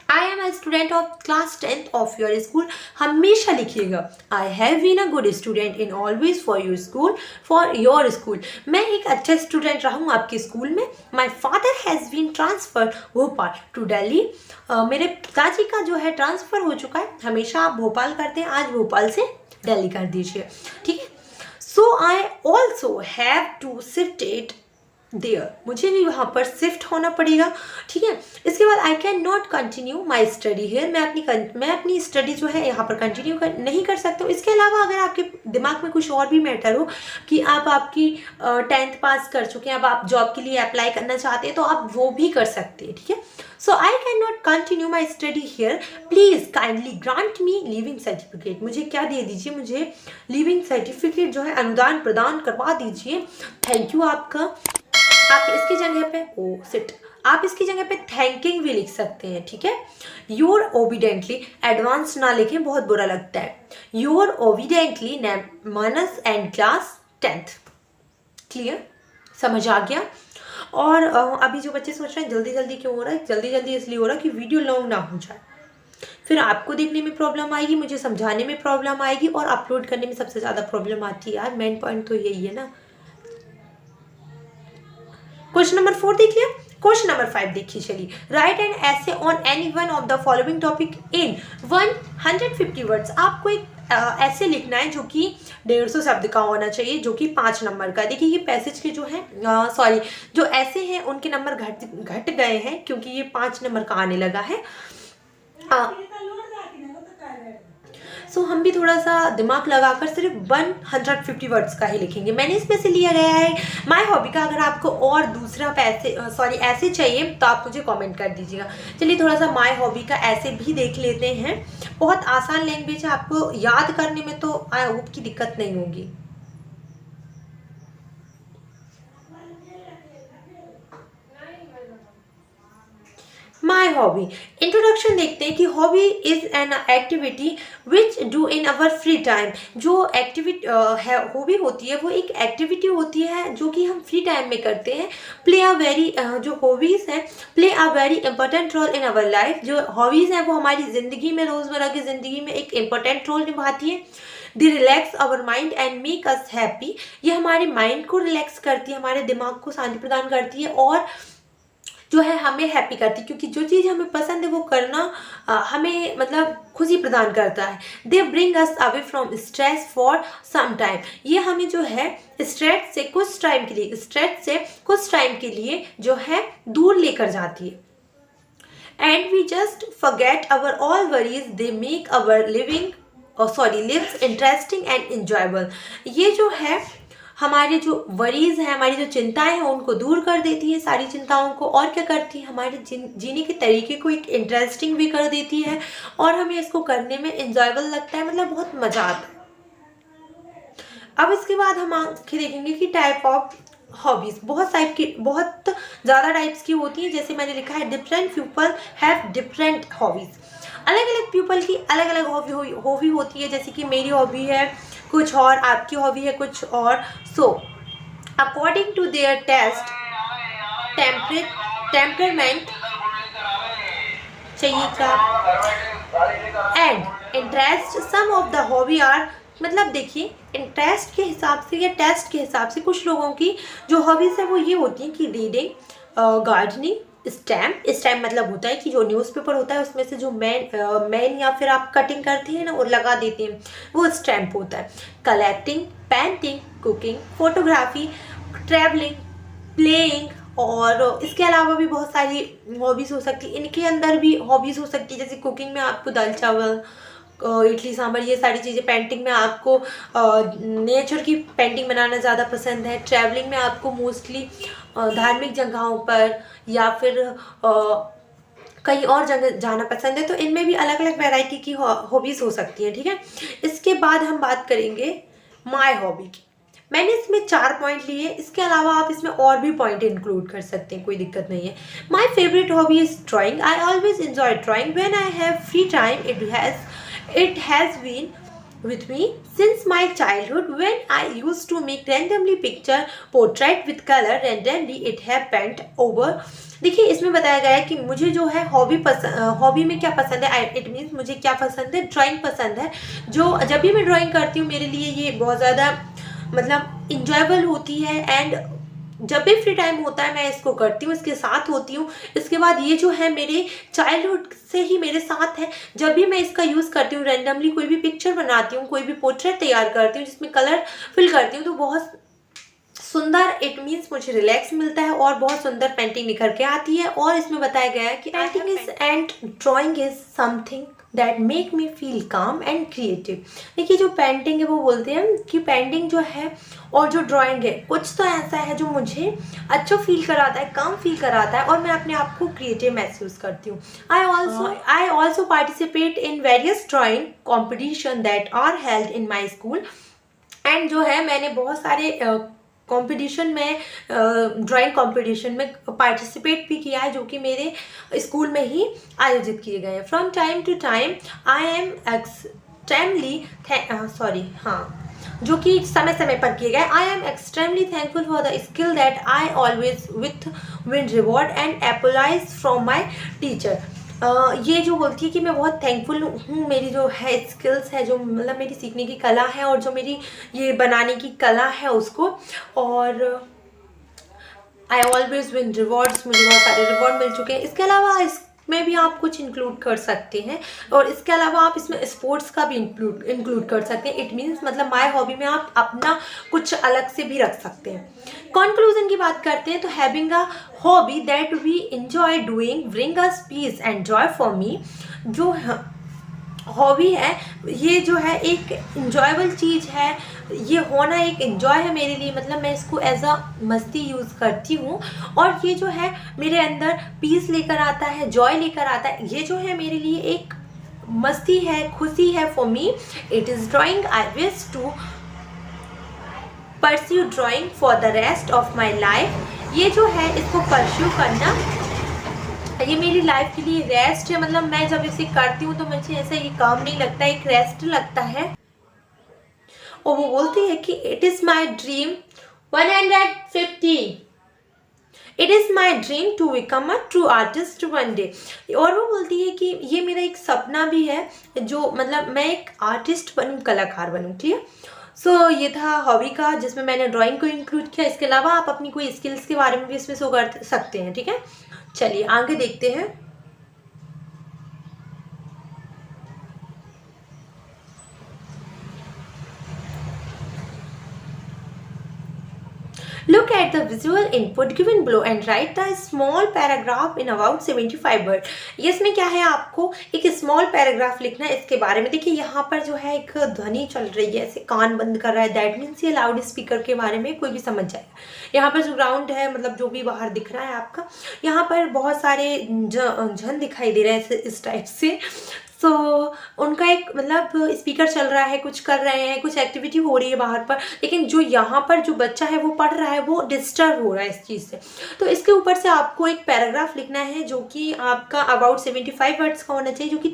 I am a student of class 10th of your school, हमेशा लिखिएगा I have been a good student in always for your school, for your school. मैं एक अच्छा स्टूडेंट रहा हूँ आपके स्कूल में। My father has been transfer Bhopal to Delhi, मेरे पिताजी का जो है ट्रांसफ़र हो चुका है। हमेशा आप भोपाल करते हैं, आज भोपाल से दिल्ली कर दीजिए। ठीक है, so I also have to shift it there, मुझे भी वहाँ पर शिफ्ट होना पड़ेगा, ठीक है। इसके बाद आई can not continue my study hair, मैं अपनी स्टडी जो है यहाँ पर कंटिन्यू नहीं कर सकता हूँ। इसके अलावा अगर आपके दिमाग में कुछ और भी मैटर हो कि आप आपकी 10th पास कर चुके हैं, अब आप जॉब के लिए अप्लाई करना चाहते हैं, तो आप वो भी कर सकते हैं, ठीक है। So I can not continue my study here, please kindly grant me leaving certificate, मुझे क्या दे दीजिए, मुझे लिविंग सर्टिफिकेट जो है अनुदान प्रदान करवा दीजिए, थैंक यू आपका। आप इसकी जगह पे आप इसकी जगह पे थैंकिंग भी लिख सकते हैं, ठीक है। योर ओबिडेंटली, एडवांस ना लिखें, बहुत बुरा लगता है। Your obediently Manas and class 10th, clear, समझ आ गया। और अभी जो बच्चे सोच रहे हैं जल्दी जल्दी क्यों हो रहा है, जल्दी जल्दी इसलिए हो रहा है कि वीडियो लॉन्ग ना हो जाए, फिर आपको देखने में प्रॉब्लम आएगी, मुझे समझाने में प्रॉब्लम आएगी, और अपलोड करने में सबसे ज़्यादा प्रॉब्लम आती है यार, मेन पॉइंट तो यही है ना। क्वेश्चन नंबर 4 देख लिया। क्वेश्चन नंबर 5 देखिए, चलिए। राइट एन ऐसे on any one of the following topic in 150 words, आपको एक ऐसे लिखना है जो कि 150 शब्द का होना चाहिए, जो कि 5 नंबर का। देखिए ये पैसेज के जो है जो ऐसे हैं उनके नंबर घट गए हैं, क्योंकि ये 5 नंबर का आने लगा है। सो हम भी थोड़ा सा दिमाग लगाकर सिर्फ 150 वर्ड्स का ही लिखेंगे। मैंने इसमें से लिया गया है माय हॉबी का। अगर आपको और दूसरा ऐसे चाहिए तो आप मुझे कमेंट कर दीजिएगा। चलिए थोड़ा सा माय हॉबी का ऐसे भी देख लेते हैं। बहुत आसान लैंग्वेज है, आपको याद करने में तो आई होप की दिक्कत नहीं होगी। माई हॉबी, इंट्रोडक्शन देखते हैं कि hobby is an activity which do in our free time. जो एक्टिविटी है हॉबी होती है वो एक एक्टिविटी होती है जो कि हम फ्री टाइम में करते हैं। प्ले अ वेरी जो हॉबीज़ हैं play a very important role in our life. जो हॉबीज़ हैं वो हमारी ज़िंदगी में, रोज़मर्रा की ज़िंदगी में एक इम्पॉर्टेंट रोल निभाती है। They relax our mind and make us happy. ये हमारे माइंड को रिलैक्स करती है, हमारे दिमाग को शांति प्रदान करती है और जो है हमें हैप्पी करती है, क्योंकि जो चीज़ हमें पसंद है वो करना हमें मतलब खुशी प्रदान करता है। They bring us away from stress for some time. ये हमें जो है स्ट्रेस से कुछ टाइम के लिए जो है दूर लेकर जाती है। And we just forget our all worries, they make our lives interesting and enjoyable. ये जो है हमारे जो वरीज हैं, हमारी जो चिंताएं हैं उनको दूर कर देती है, सारी चिंताओं को, और क्या करती है हमारे जीने के तरीके को एक इंटरेस्टिंग भी कर देती है और हमें इसको करने में इंजॉयबल लगता है, मतलब बहुत मज़ा आता है। अब इसके बाद हम आगे देखेंगे कि टाइप ऑफ हॉबीज़ बहुत ज़्यादा टाइप्स की होती हैं। जैसे मैंने लिखा है different people have different hobbies. अलग अलग पीपल की अलग अलग हॉबी होती है। जैसे कि मेरी हॉबी है कुछ और, आपकी हॉबी है कुछ और। So according to their taste temperament चाहिए क्या and interest, some of the hobby are, मतलब देखिए इंटरेस्ट के हिसाब से या टेस्ट के हिसाब से कुछ लोगों की जो हॉबीज़ है वो ये होती हैं कि रीडिंग, गार्डनिंग, स्टैम्प मतलब होता है कि जो न्यूज़पेपर होता है उसमें से जो मैन या फिर आप कटिंग करते हैं ना और लगा देते हैं वो स्टैम्प होता है। Collecting, painting, cooking, photography, travelling, playing और इसके अलावा भी बहुत सारी हॉबीज़ हो सकती है। इनके अंदर भी हॉबीज़ हो सकती है, जैसे कुकिंग में आपको दाल चावल, इडली सांभर, ये सारी चीज़ें। पेंटिंग में आपको नेचर की पेंटिंग बनाना ज़्यादा पसंद है। ट्रैवलिंग में आपको मोस्टली धार्मिक जगहों पर या फिर कहीं और जगह जाना पसंद है। तो इनमें भी अलग अलग वैरायटी की हॉबीज़ हो सकती हैं, ठीक है। इसके बाद हम बात करेंगे माय हॉबी की। मैंने इसमें 4 पॉइंट लिए, इसके अलावा आप इसमें और भी पॉइंट इंक्लूड कर सकते हैं, कोई दिक्कत नहीं है। My favourite hobby is drawing. I always enjoy drawing when I have free time. It has been with me since my childhood when I used to make randomly picture portrait with color randomly it have paint over। देखिए इसमें बताया गया है कि मुझे जो है hobby में क्या पसंद है। इट मीन्स मुझे क्या पसंद है, ड्राइंग पसंद है। जो जब भी मैं ड्राइंग करती हूँ मेरे लिए ये बहुत ज़्यादा मतलब इंजॉयबल होती है एंड जब भी फ्री टाइम होता है मैं इसको करती हूँ, इसके साथ होती हूँ। इसके बाद ये जो है मेरे चाइल्डहुड से ही मेरे साथ है। जब भी मैं इसका यूज़ करती हूँ, रैंडमली कोई भी पिक्चर बनाती हूँ, कोई भी पोर्ट्रेट तैयार करती हूँ जिसमें कलर फिल करती हूँ, तो बहुत सुंदर, इट मीन्स मुझे रिलैक्स मिलता है और बहुत सुंदर पेंटिंग निखर के आती है। और इसमें बताया गया है कि painting is and drawing is something that make me feel काम एंड क्रिएटिव। देखिए जो पेंटिंग है वो बोलते हैं कि पेंटिंग जो है और जो ड्राइंग है कुछ तो ऐसा है जो मुझे अच्छा फील कराता है, काम फील कराता है और मैं अपने आप को क्रिएटिव महसूस करती हूँ। I also participate in various drawing competition that are held in my school. And जो है मैंने बहुत सारे कंपटीशन में, ड्राइंग कंपटीशन में पार्टिसिपेट भी किया है जो कि मेरे स्कूल में ही आयोजित किए गए हैं। From time to time I am extremely जो कि समय समय पर किए गए। I am extremely thankful for the skill that I always with win reward and applause from my teacher. ये जो बोलती है कि मैं बहुत थैंकफुल हूँ, मेरी जो है स्किल्स है, जो मतलब मेरी सीखने की कला है और जो मेरी ये बनाने की कला है उसको। और आई ऑलवेज विन रिवॉर्ड्स, मुझे बहुत सारे रिवॉर्ड मिल चुके हैं। इसके अलावा इसमें भी आप कुछ इंक्लूड कर सकते हैं और इसके अलावा आप इसमें स्पोर्ट्स का भी इंक्लूड कर सकते हैं। इट मीन्स मतलब माय हॉबी में आप अपना कुछ अलग से भी रख सकते हैं। कंक्लूजन की बात करते हैं तो having a hobby that we enjoy doing bring us peace and joy for me. जो हॉबी है ये जो है एक इंजॉयबल चीज़ है, ये होना एक इंजॉय है मेरे लिए, मतलब मैं इसको एज अ मस्ती यूज़ करती हूँ और ये जो है मेरे अंदर पीस लेकर आता है, जॉय लेकर आता है। ये जो है मेरे लिए एक मस्ती है, खुशी है for me. It is drawing. I wish to pursue drawing for the rest of my life. ये जो है इसको परस्यू करना ये मेरी लाइफ के लिए रेस्ट है, मतलब मैं जब इसे करती हूँ तो मुझे ऐसा ये काम नहीं लगता, एक रेस्ट लगता है। और वो बोलती है कि it is my dream 150, it is my dream to become a true artist one day. और वो बोलती है कि ये मेरा एक सपना भी है, जो मतलब मैं एक आर्टिस्ट बनूँ, कलाकार बनूँ। ठीक है, सो ये था हॉबी का जिसमें मैंने ड्राइंग को इंक्लूड किया। इसके अलावा आप अपनी कोई स्किल्स के बारे में भी इसमें शो कर सकते हैं। ठीक है, चलिए आगे देखते हैं। Look at the visual input given below and write the small paragraph in about 75 words। ये इसमें क्या है, आपको एक स्मॉल पैराग्राफ लिखना है इसके बारे में। देखिए यहाँ पर जो है एक ध्वनि चल रही है, ऐसे कान बंद कर रहा है, दैट मीन्स ये लाउड स्पीकर के बारे में कोई भी समझ जाएगा। यहाँ पर जो ग्राउंड है, मतलब जो भी बाहर दिख रहा है आपका, यहाँ पर बहुत सारे जन दिखाई दे रहे हैं इस टाइप से। सो उनका एक मतलब स्पीकर चल रहा है, कुछ कर रहे हैं, कुछ एक्टिविटी हो रही है बाहर पर, लेकिन जो यहाँ पर जो बच्चा है वो पढ़ रहा है, वो डिस्टर्ब हो रहा है इस चीज़ से। तो इसके ऊपर से आपको एक पैराग्राफ लिखना है जो कि आपका अबाउट 75 वर्ड्स का होना चाहिए, जो कि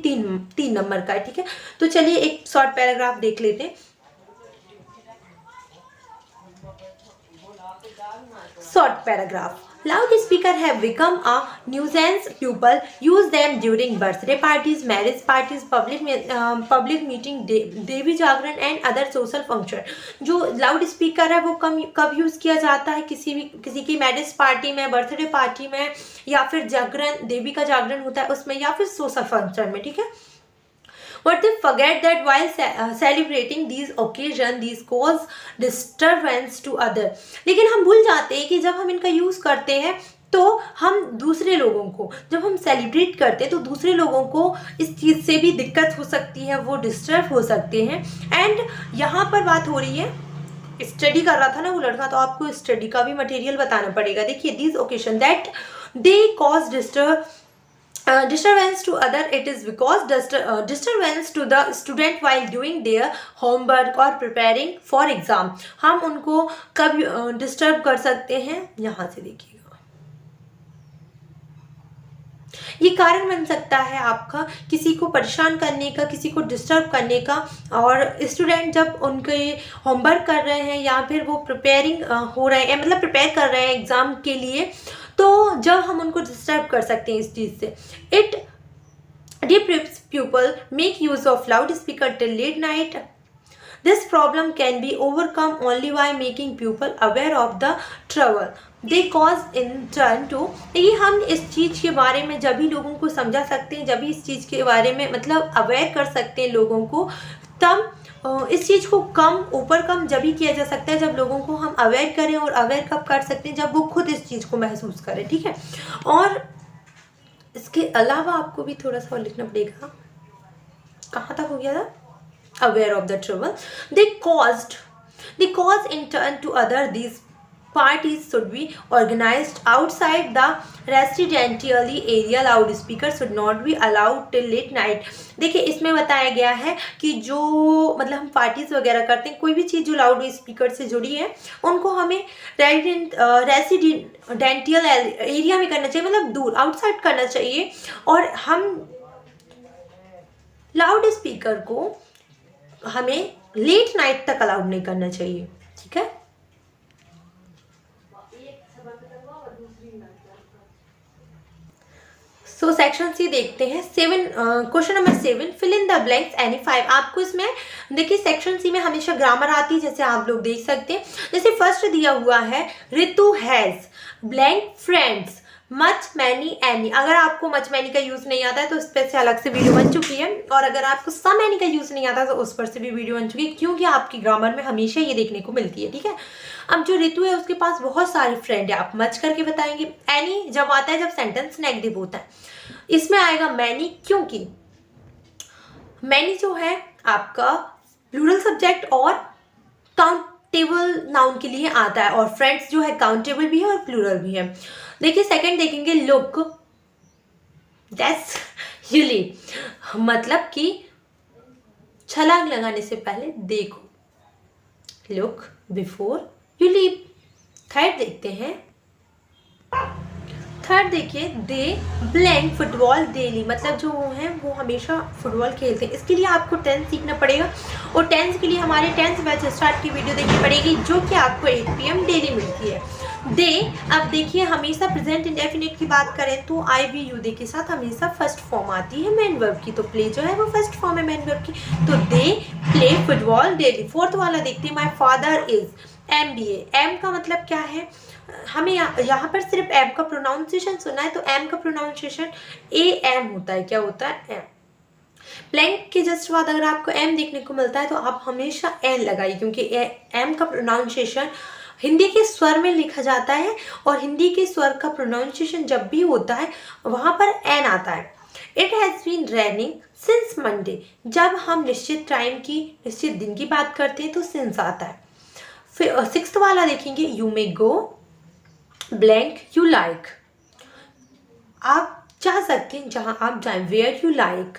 तीन नंबर का है। ठीक है, तो चलिए एक शॉर्ट पैराग्राफ देख लेते हैं। Short paragraph. Loudspeaker have become a nuisance. People use them during birthday parties, marriage parties, public meeting, Devi Jagran and other social function। जो लाउड स्पीकर है वो कब यूज़ किया जाता है, किसी की मैरिज पार्टी में, बर्थडे पार्टी में, या फिर जागरण, देवी का जागरण होता है उसमें, या फिर सोशल फंक्शन में। ठीक है, But they forget that while celebrating these occasions, these cause disturbance to other। लेकिन हम भूल जाते हैं कि जब हम इनका यूज़ करते हैं तो हम दूसरे लोगों को, जब हम सेलिब्रेट करते हैं तो दूसरे लोगों को इस चीज़ से भी दिक्कत हो सकती है, वो डिस्टर्ब हो सकते हैं। एंड यहाँ पर बात हो रही है, स्टडी कर रहा था ना वो लड़का, तो आपको स्टडी का भी मटेरियल बताना पड़ेगा। देखिए, these occasion that they cause disturbance to other, it is because disturbance to the student while doing their homework or preparing for exam। हम उनको कब डिस्टर्ब कर सकते हैं, यहाँ से देखिएगा, ये कारण बन सकता है आपका किसी को परेशान करने का, किसी को डिस्टर्ब करने का। और स्टूडेंट जब उनके होमवर्क कर रहे हैं या फिर वो प्रिपेयरिंग हो रहे हैं, मतलब प्रिपेयर कर रहे हैं एग्ज़ाम के लिए, तो जब हम उनको डिस्टर्ब कर सकते हैं इस चीज़ से। It deprives people make use of loud speaker till late night. This problem can be overcome only by making people aware of the trouble they cause in turn too. देखिए हम इस चीज़ के बारे में जब भी लोगों को समझा सकते हैं, जब भी इस चीज़ के बारे में मतलब अवेयर कर सकते हैं लोगों को, तब इस चीज़ को कम जब भी किया जा सकता है, जब लोगों को हम अवेयर करें। और अवेयर कब कर सकते हैं, जब वो खुद इस चीज़ को महसूस करें, ठीक है। और इसके अलावा आपको भी थोड़ा सा और लिखना पड़ेगा। कहाँ तक हो गया था? Aware of the trouble they cause in turn to other these parties should be organized outside the residential area. Loudspeaker should not be allowed till late night. देखिए इसमें बताया गया है कि जो मतलब हम पार्टीज वगैरह करते हैं, कोई भी चीज़ जो लाउड स्पीकर से जुड़ी है उनको हमें रेसिडेंटियल एरिया में करना चाहिए, मतलब दूर आउटसाइड करना चाहिए। और हम लाउड स्पीकर को हमें लेट नाइट तक अलाउड नहीं करना चाहिए, ठीक है। सो सेक्शन सी देखते हैं। Question number 7, fill in the blanks any 5। आपको इसमें देखिए सेक्शन सी में हमेशा ग्रामर आती है, जैसे आप लोग देख सकते हैं। जैसे फर्स्ट दिया हुआ है Ritu has blank friends much many any. अगर आपको मच मैनी का यूज़ नहीं आता है तो उस पर से अलग से वीडियो बन चुकी है, और अगर आपको सम मैनी का यूज़ नहीं आता तो उस पर से भी वीडियो बन चुकी है, क्योंकि आपकी ग्रामर में हमेशा ये देखने को मिलती है, ठीक है। अब जो ऋतु है उसके पास बहुत सारे फ्रेंड है, आप मच करके बताएंगे। एनी जब आता है जब सेंटेंस नेगेटिव होता है, इसमें आएगा मैनी, क्योंकि मैनी जो है आपका प्लूरल सब्जेक्ट और काउंटेबल नाउन के लिए आता है, और फ्रेंड्स जो है काउंटेबल भी है और प्लूरल भी है। देखिए सेकंड देखेंगे लुक, दैट्स यूली, मतलब कि छलांग लगाने से पहले देखो, look before you leave. Third देखते हैं, थर्ड देखिए दे ब्लैंक फुटबॉल डेली, मतलब जो वो हैं वो हमेशा फुटबॉल खेलते हैं। इसके लिए आपको टेंस सीखना पड़ेगा, और टेंस के लिए हमारे टेंस बैच स्टार्ट की वीडियो देखनी पड़ेगी, जो कि आपको 8 PM डेली मिलती है। दे, अब देखिए हमेशा प्रेजेंट इंडेफिनिट की बात करें तो आई वी यू दे के साथ हमेशा फर्स्ट फॉर्म आती है मेन वर्ब की, तो प्ले जो है वो फर्स्ट फॉर्म है मेन वर्ब की, तो they play football daily. Fourth वाला देखते हैं, my father is MBA। M का मतलब क्या है, हमें यहाँ पर सिर्फ एम का प्रोनाउंसिएशन सुना है, तो एम का प्रोनाउंसिएशन AM होता है। क्या होता है? एम। ब्लैंक के जस्ट बाद अगर आपको एम देखने को मिलता है तो आप हमेशा एन लगाइए, क्योंकि एम का प्रोनाउंसिएशन हिंदी के स्वर में लिखा जाता है, और हिंदी के स्वर का प्रोनाउंसिएशन जब भी होता है वहाँ पर एन आता है। It has been raining since Monday, जब हम निश्चित टाइम की, निश्चित दिन की बात करते हैं तो सिंस आता है। फिर सिक्स्थ वाला देखेंगे, you may go blank you like, आप चाह सकते हैं जहाँ आप जाएं, वेयर यू लाइक,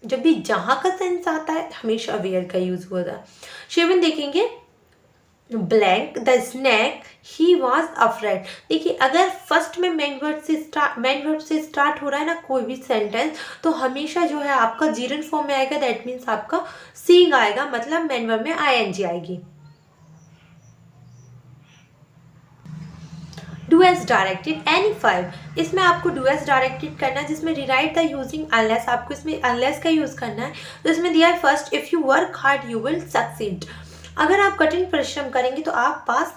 जब भी जहाँ का सेंस आता है हमेशा वेयर का यूज होता है। सेवन देखेंगे, blank the snake he was afraid. देखिए अगर फर्स्ट में मेन वर्ड से स्टार्ट हो रहा है ना कोई भी सेंटेंस, तो हमेशा जो है आपका जीरन फॉर्म में आएगा, दैट मीन्स आपका सीइंग आएगा, मतलब मेन वर्ब में ING आएगी। डू एज डायरेक्टेड एनी 5, इसमें आपको डू एज डायरेक्टेड करना है, जिसमें रिराइट द यूजिंग अनलेस, आपको इसमें अनलेस का यूज करना है। तो इसमें दिया है first, if you work hard you will succeed, अगर आप कठिन परिश्रम करेंगे तो आप पास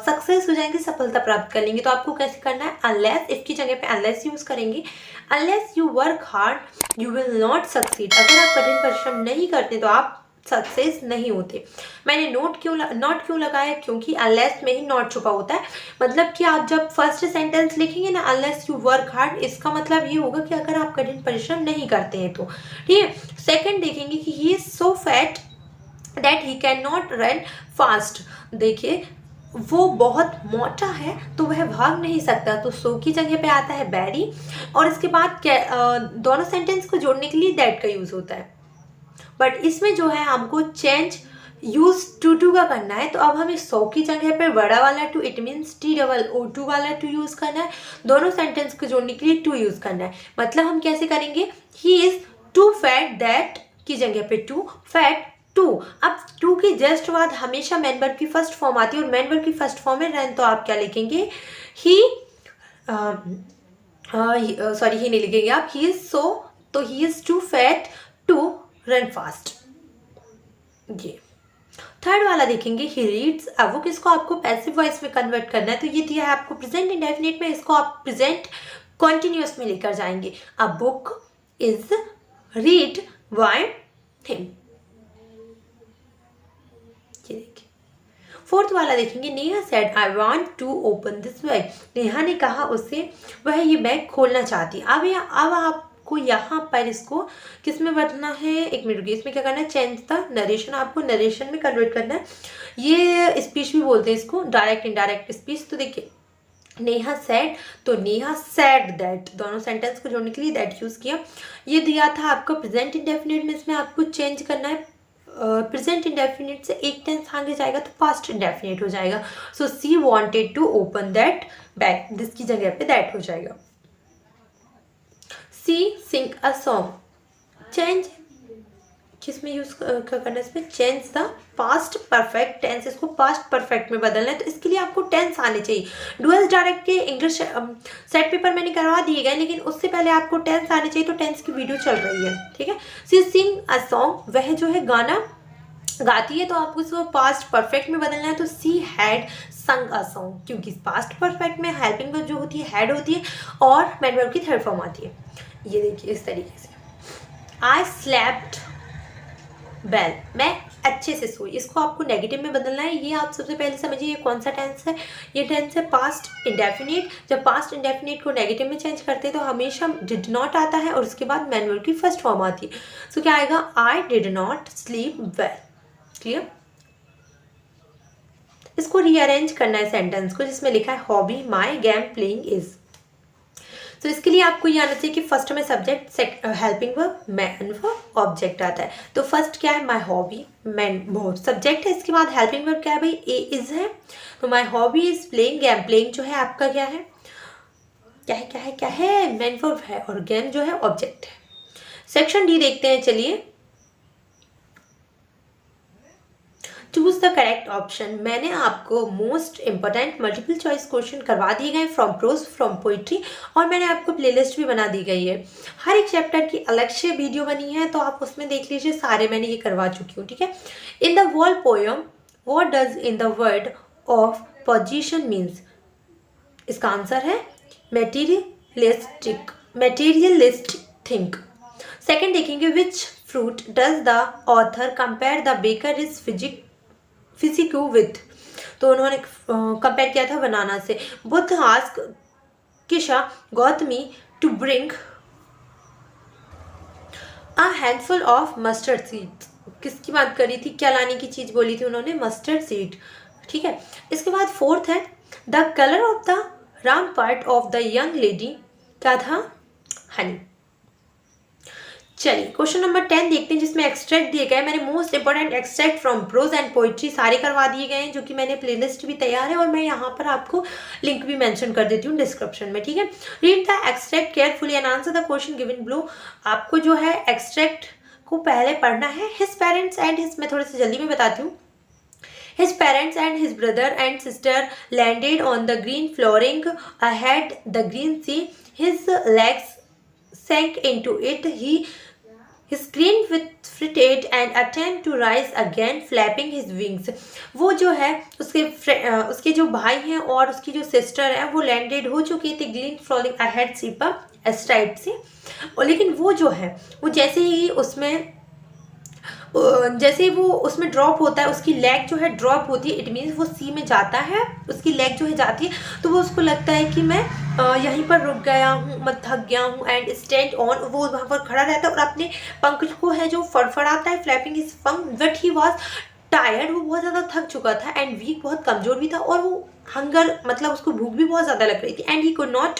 सक्सेस हो जाएंगे, सफलता प्राप्त कर लेंगे। तो आपको कैसे करना है, अनलेस, इफ की जगह पे अनलेस यूज करेंगे। Unless you work hard you will not succeed, अगर आप कठिन परिश्रम नहीं करते तो आप सक्सेस नहीं होते। मैंने नॉट क्यों लगाया, क्योंकि अनलेस में ही नॉट छुपा होता है, मतलब कि आप जब फर्स्ट सेंटेंस लिखेंगे ना अनलेस यू वर्क हार्ड, इसका मतलब ये होगा कि अगर आप कठिन परिश्रम नहीं करते हैं तो, ठीक है। सेकंड देखेंगे कि ही is so fat that he can not run fast, देखिए वो बहुत मोटा है तो वह भाग नहीं सकता, तो सो की जगह पे आता है बैरी, और इसके बाद दोनों सेंटेंस को जोड़ने के लिए दैट का यूज होता है। बट इसमें जो है हमको चेंज यूज टू का करना है, तो अब हमें सो की जगह पे बड़ा वाला टू, इट मीन्स TOO वाला टू यूज करना है, दोनों सेंटेंस को जोड़ने के लिए टू यूज करना है। मतलब हम कैसे करेंगे, he is too fat that की जगह पे टू फैट टू। अब टू के जस्ट बाद हमेशा मेन वर्ब की फर्स्ट फॉर्म आती है, और मेन वर्ब की फर्स्ट फॉर्म है रन, तो आप क्या लिखेंगे, ही नहीं लिखेंगे आप, ही इज सो, तो he is too fat to run fast. ये थर्ड वाला देखेंगे ही रीड्स अ बुक, इसको आपको पैसिव वॉइस में कन्वर्ट करना है, तो ये दिया है आपको प्रेजेंट इंडेफिनिट में, इसको आप प्रेजेंट कॉन्टिन्यूअस में लेकर जाएंगे। A book is read by him. ये देखिए। फोर्थ वाला देखेंगे Neha said I want to open this bag, Neha ने कहा उससे वह ये बैग खोलना चाहती। अब आपको यहाँ पर इसको किस में बदलना है, एक मिनट रुकिए, इसमें क्या करना है, चेंज द नरेशन, आपको नरेशन में कन्वर्ट करना है। ये स्पीच भी बोलते हैं इसको, डायरेक्ट इनडायरेक्ट स्पीच। तो देखिए नेहा सेड, तो नेहा सेड दैट, दोनों सेंटेंस को जोड़ने के लिए दैट यूज किया। ये दिया था आपको प्रेजेंट इंडेफिनिट में, इसमें आपको चेंज करना है, प्रेजेंट इंडेफिनिट से एक टेंस आगे जाएगा तो पास्ट इंडेफिनिट हो जाएगा। So she wanted to open that bag, this की जगह पे दैट हो जाएगा। She sing a song, change किसमें यूज करना है, इसमें change the past perfect tense, इसको पास्ट परफेक्ट में बदलना है, तो इसके लिए आपको टेंस आने चाहिए। डुअल्स डायरेक्ट के इंग्लिश सेट पेपर मैंने करवा दिए गए, लेकिन उससे पहले आपको टेंस आने चाहिए, तो टेंस की वीडियो चल रही है, ठीक है। सी सिंग अ सॉन्ग, वह जो है गाना गाती है, तो आपको इसको पास्ट परफेक्ट में बदलना है, तो सी हैड संग अ सॉन्ग, क्योंकि पास्ट परफेक्ट में हेल्पिंग वर्ब जो होती है हैड होती है और मेन वर्ब की थर्ड फॉर्म आती है। ये देखिए इस तरीके से। आई स्लेप्ट वेल, मैं अच्छे से सोई, इसको आपको नेगेटिव में बदलना है। ये आप सबसे पहले समझिए ये कौन सा टेंस है, ये टेंस है पास्ट इंडेफिनिट। जब पास्ट इंडेफिनिट को नेगेटिव में चेंज करते हैं तो हमेशा डिड नॉट आता है और उसके बाद मेन वर्ब की फर्स्ट फॉर्म आती है। सो क्या आएगा, I did not sleep well. Clear. इसको रीअरेंज करना है सेंटेंस को, जिसमें लिखा है hobby my game playing is. तो इसके लिए आपको ये आना चाहिए कि फर्स्ट में subject, helping verb, man verb, object आता है। तो फर्स्ट क्या है, माई हॉबी, मैन सब्जेक्ट है, इसके बाद हेल्पिंग वर्ब क्या है भाई, ए इज है, तो my hobby is playing game, playing जो है आपका क्या है, क्या है मैन वर्ब है, और गेम जो है ऑब्जेक्ट है। सेक्शन डी देखते हैं, चलिए। चूज द करेक्ट ऑप्शन, मैंने आपको most important multiple choice question करवा दिए गए फ्रॉम प्रोज, फ्रॉम पोइट्री, और मैंने आपको प्लेलिस्ट भी बना दी गई है। हर एक चैप्टर की अलग से वीडियो बनी है, तो आप उसमें देख लीजिए, सारे मैंने ये करवा चुकी हूँ, ठीक है। In the wall poem what does in the word of position means, इसका आंसर है मेटीरियलिस्टिक थिंक। सेकेंड देखेंगे which fruit does the author compare the baker is physique with, तो उन्होंने कंपेयर किया था बनाना से। Buddha ask Kisa Gotami to bring a handful of mustard seed, किसकी बात करी थी, क्या लाने की चीज बोली थी उन्होंने, मस्टर्ड सीड, ठीक है। इसके बाद फोर्थ है the colour of the Ram part of the young lady, क्या था, हनी। चलिए क्वेश्चन नंबर 10 देखते हैं, जिसमें एक्सट्रैक्ट दिए गए, मैंने most important extract from prose and poetry सारे करवा दिए गए हैं, जो कि मैंने प्लेलिस्ट भी तैयार है और मैं यहाँ पर आपको लिंक भी मेंशन कर देती हूँ डिस्क्रिप्शन में, ठीक है। Read the extract carefully and answer the question given below, आपको जो है एक्सट्रैक्ट को पहले पढ़ना है। हिज पेरेंट्स एंड हिज, मैं थोड़े से जल्दी में बताती हूँ। His parents and his brother and sister landed on the green flooring ahead the green sea. His legs sank into it. He screamed with fright and attempted to rise again, flapping his wings. वो जो है उसके जो भाई हैं और उसकी जो सिस्टर है वो लैंडेड हो चुके थे ग्रीन फ्लोरिंग अहेड सी पर एस्ट्राइड से, और लेकिन वो जो है वो जैसे ही वो उसमें ड्रॉप होता है, उसकी लेग जो है ड्रॉप होती है, इट मीन्स वो सी में जाता है, उसकी लेग जो है जाती है, तो वो उसको लगता है कि मैं यहीं पर रुक गया हूँ, मैं थक गया हूँ, एंड स्टैंड ऑन, वो वहाँ पर खड़ा रहता है और अपने पंख को है जो फड़फड़ाता है, फ्लैपिंग हिज पंख, बट ही वाज टायर्ड, वो बहुत ज़्यादा थक चुका था, एंड वीक, बहुत कमज़ोर भी था, और वो हंगर, मतलब उसको भूख भी बहुत ज़्यादा लग रही थी, and he could not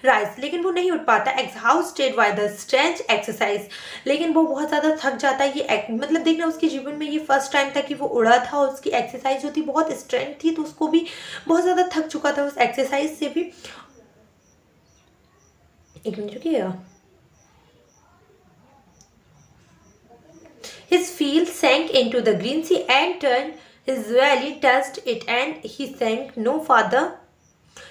rise, लेकिन वो नहीं उठ पाता। एग्जॉस्टेड बाय द स्ट्रेंच एक्सरसाइज, लेकिन वो बहुत ज़्यादा थक जाता है। ये मतलब देखना उसके जीवन में ये फर्स्ट टाइम था कि वो उड़ा था, और उसकी एक्सरसाइज जो थी बहुत स्ट्रेंथ थी, तो उसको भी बहुत ज़्यादा थक चुका था उस एक्सरसाइज से भी। एक minute रुकिएगा। His field sank into the green sea and turned, his valley touched it and he sank no farther.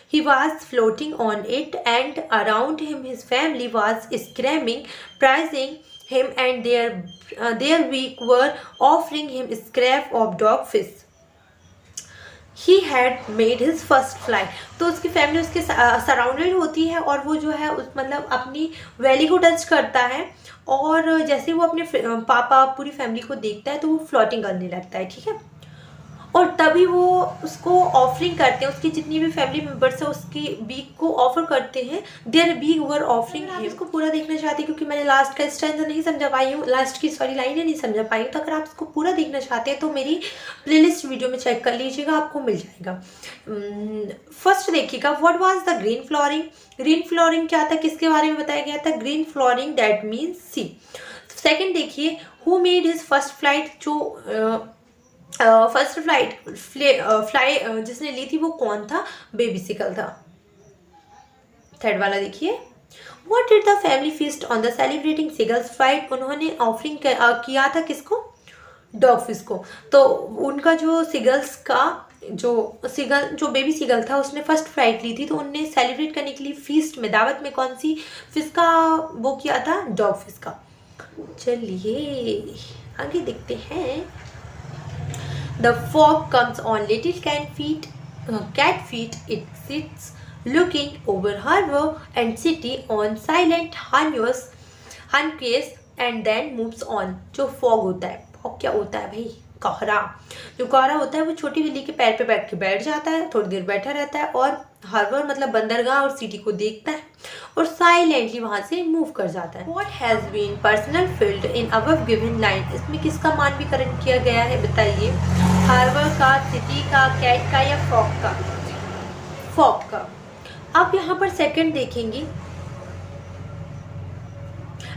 He was floating on it, and around him his family was screaming, praising him and their weak were offering him scrap of dog fish. He had made his first fly. तो उसकी family उसके surrounded होती है और वो जो है उस मतलब अपनी वैली को टच करता है और जैसे वो अपने पापा पूरी फैमिली को देखता है तो वो फ्लोटिंग करने लगता है, ठीक है। और तभी वो उसको ऑफरिंग करते हैं, उसकी जितनी भी फैमिली मेम्बर्स है उसकी बीक को ऑफर करते हैं, देयर बीक वर ऑफरिंग। आप इसको पूरा देखना चाहते हैं क्योंकि मैंने लास्ट का स्टैंजा नहीं समझा पाई हूँ, लास्ट की सॉरी लाइनें नहीं समझा पाई हूँ, तो अगर आप इसको पूरा देखना चाहते हैं तो मेरी प्लेलिस्ट वीडियो में चेक कर लीजिएगा, आपको मिल जाएगा। फर्स्ट देखिएगा, what was the green flooring. Green flooring क्या था, किसके बारे में बताया गया था, green flooring that means C. Second देखिए, who made his first flight, जो फर्स्ट फ्लाई जिसने ली थी वो कौन था, बेबी सिकल था। थर्ड वाला देखिए, what did the family feast on the celebrating seagulls flight. उन्होंने ऑफरिंग किया था किसको, डॉग फिश को। तो उनका जो सीगल्स का जो बेबी सीगल था उसने फर्स्ट फ्लाइट ली थी, तो उनने सेलिब्रेट करने के लिए फीस्ट में दावत में कौन सी फिश का वो किया था, डॉग फिश का। चलिए आगे देखते हैं। The fog comes on little cat feet. It sits looking over harbor and city on silent harmonious and then moves on. जो fog होता है, fog क्या होता है भाई, कोहरा। जो कोहरा होता है वो छोटी बिल्ली के पैर पे बैठ जाता है, थोड़ी देर बैठा रहता है और हार्बर मतलब बंदरगाह और सिटी को देखता है और साइलेंटली वहां से मूव कर जाता है। What has been personal filled in above given line। इसमें किसका मानवीकरण किया गया है बताइए, हार्बर का, सिटी का, कैट का या फॉग का, फॉग का। अब यहाँ पर सेकंड देखेंगे,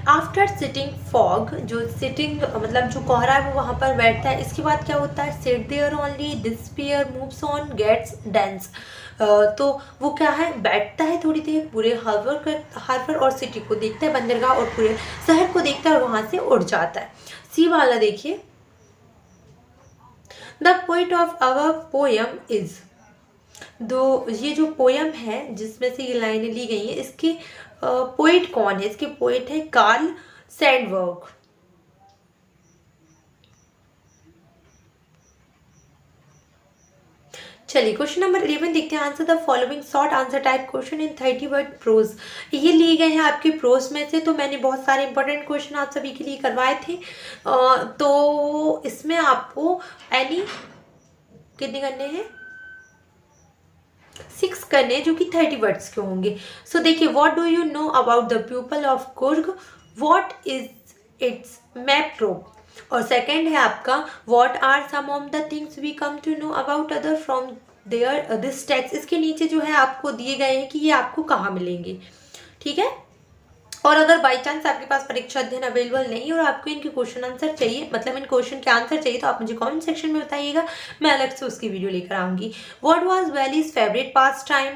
आफ्टर सिटिंग फॉग, जो सिटिंग मतलब जो कोहरा है वो वहाँ पर बैठता है, इसके बाद क्या होता है, sit there only, disappear, moves on, gets dense. तो वो क्या है, बैठता है थोड़ी देर, पूरे हार्बर और सिटी को देखता है, बंदरगाह और पूरे शहर को देखता है और वहाँ से उड़ जाता है। सी वाला देखिए, the poet of our poem is. दो ये जो पोयम है जिसमें से ये लाइनें ली गई हैं, इसके पोइट कौन है, इसके पोइट है कार्ल सैंडबर्ग। चलिए क्वेश्चन नंबर 11 देखते हैं, answer the following short answer type question in 30 word prose. ये लिए गए हैं आपके प्रोज में से, तो मैंने बहुत सारे इंपॉर्टेंट क्वेश्चन आप सभी के लिए करवाए थे। तो इसमें आपको कितने करने हैं, 6 करने जो कि 30 वर्ड्स के होंगे। सो देखिए, what do you know about the people of Coorg, what is its map trope. और सेकंड है आपका, what are some of the things we come to know about other from there this text. इसके नीचे जो है आपको दिए गए हैं कि ये आपको कहाँ मिलेंगे, ठीक है। और अगर बाई चांस आपके पास परीक्षा अध्ययन अवेलेबल नहीं और आपको इनके क्वेश्चन आंसर चाहिए, मतलब इन क्वेश्चन के आंसर चाहिए, तो आप मुझे कमेंट सेक्शन में बताइएगा, मैं अलग से उसकी वीडियो लेकर आऊँगी। What was Valli's favourite pastime.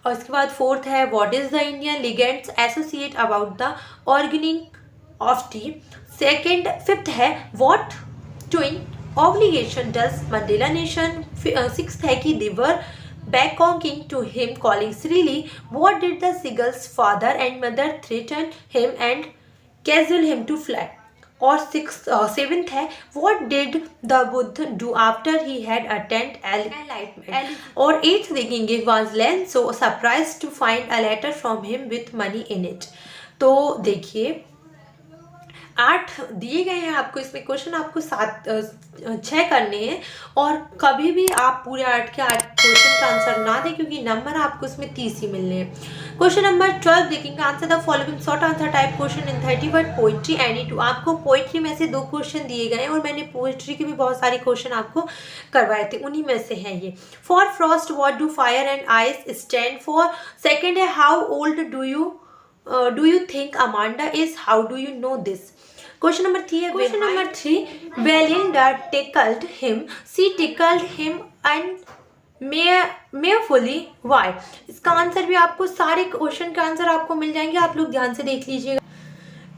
और इसके बाद फोर्थ है, what is the Indian legends associate about the origin of tea. Second fifth है, what twin obligation does Mandela mention. Sixth है कि they were beckoning to him, calling shrilly. What did the seagull's father and mother threaten him and cajole him to fly? और seventh है, what did the Buddha do after he had attained enlightenment? और eighth देखेंगे, was Len so surprised to find a letter from him with money in it। तो देखिए 8 दिए गए हैं आपको, इसमें क्वेश्चन आपको 6 करने हैं और कभी भी आप पूरे 8 के 8 क्वेश्चन का आंसर ना दें क्योंकि नंबर आपको इसमें 30 ही मिलने हैं। क्वेश्चन नंबर 12 देखेंगे, answer the following short answer type question in 30 word poetry any two. आपको पोइट्री में से 2 क्वेश्चन दिए गए हैं और मैंने पोइट्री के भी बहुत सारे क्वेश्चन आपको करवाए थे, उन्हीं में से हैं ये। For Frost what do fire and ice stand for. Second है, how old do you think Amanda is, how do you know this. Question number 3 है, question number 3, Belinda tickled him, she tickled him merefully, why। इसका आंसर भी आपको, सारे question का answer आपको मिल जाएंगे, आप लोग ध्यान से देख लीजिएगा।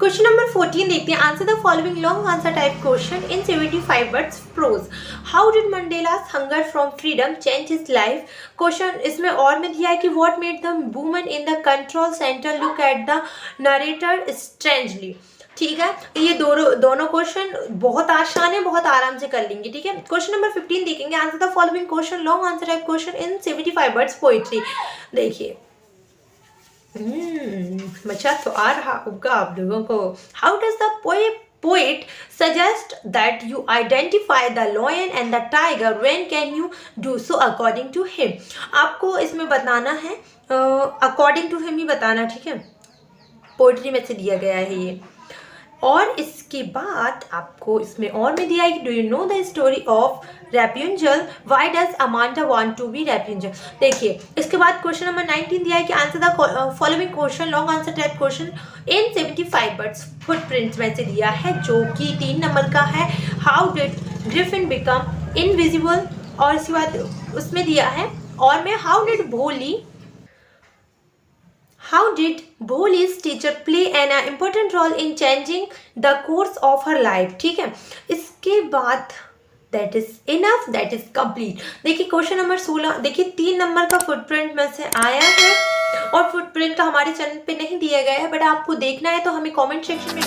क्वेश्चन नंबर 14 देखते हैं, answer the following long answer type question in 75 words prose. How did Mandela's hunger from freedom change his life. Question इसमें और में दिया है कि what made the woman in the control centre look at the narrator strangely. ठीक है, ये दोनों क्वेश्चन बहुत आसान है, बहुत आराम से कर लेंगे। ठीक है, क्वेश्चन नंबर 15 देखेंगे। Answer the following question, long answer type question in 75 words poetry. देखिए मजा तो आ रहा होगा आप लोगों को। How does the poet suggest that you identify the lion and the tiger, when can you do so according to him? आपको इसमें बताना है according to him ही बताना, ठीक है, पोइट्री में से दिया गया है ये। और इसके बाद आपको इसमें और में दिया है कि do you know the story of Rapunzel, why does Amanda want to be Rapunzel. देखिए इसके बाद क्वेश्चन नंबर 19 दिया है कि answer the following question, long answer type question in 75 words. Footprints में से दिया है जो कि 3 नंबर का है। How did Griffin become invisible, और इसके बाद उसमें दिया है और में How did Bholi's teacher play an important role in changing the course of her life? ठीक है, इसके बाद that is enough, that is complete। देखिए क्वेश्चन नंबर 16, देखिए 3 नंबर का फुटप्रिंट में से आया है और फुटप्रिंट का हमारे चैनल पे नहीं दिया गया है, बट आपको देखना है तो हमें कमेंट सेक्शन में